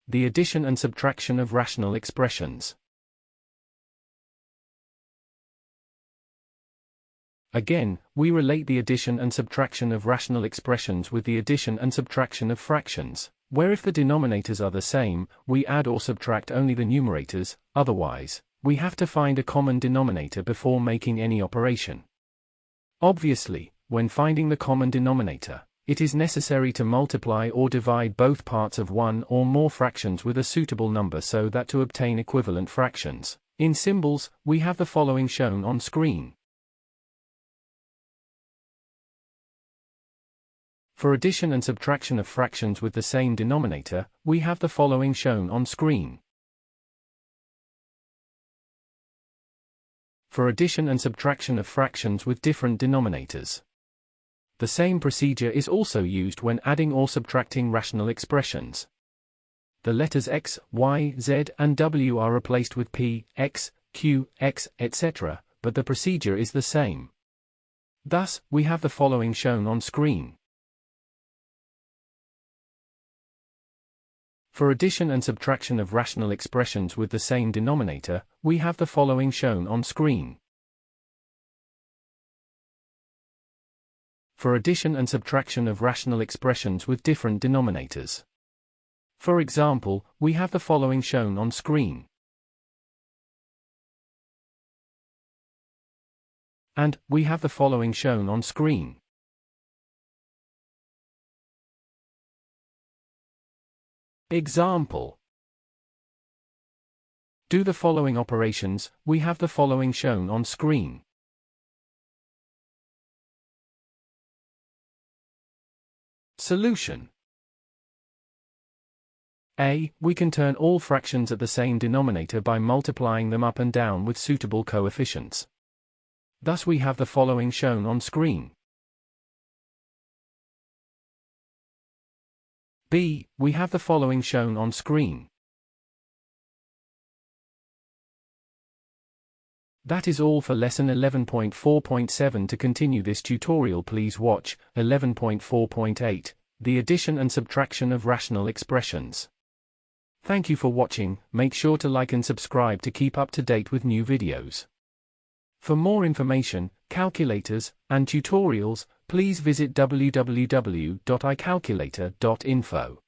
the addition and subtraction of rational expressions. Again, we relate the addition and subtraction of rational expressions with the addition and subtraction of fractions, where if the denominators are the same, we add or subtract only the numerators, otherwise, we have to find a common denominator before making any operation. Obviously, when finding the common denominator, it is necessary to multiply or divide both parts of one or more fractions with a suitable number so that to obtain equivalent fractions. In symbols, we have the following shown on screen. For addition and subtraction of fractions with the same denominator, we have the following shown on screen. For addition and subtraction of fractions with different denominators. The same procedure is also used when adding or subtracting rational expressions. The letters x, y, z, and w are replaced with p, x, q, x, etc., but the procedure is the same. Thus, we have the following shown on screen. For addition and subtraction of rational expressions with the same denominator, we have the following shown on screen. For addition and subtraction of rational expressions with different denominators. For example, we have the following shown on screen. And, we have the following shown on screen. Example. Do the following operations, we have the following shown on screen. Solution. A. We can turn all fractions at the same denominator by multiplying them up and down with suitable coefficients. Thus we have the following shown on screen. B. We have the following shown on screen. That is all for lesson 11.4.7. To continue this tutorial, please watch 11.4.8, the addition and subtraction of rational expressions. Thank you for watching. Make sure to like and subscribe to keep up to date with new videos. For more information, calculators, and tutorials, please visit www.icalculator.info.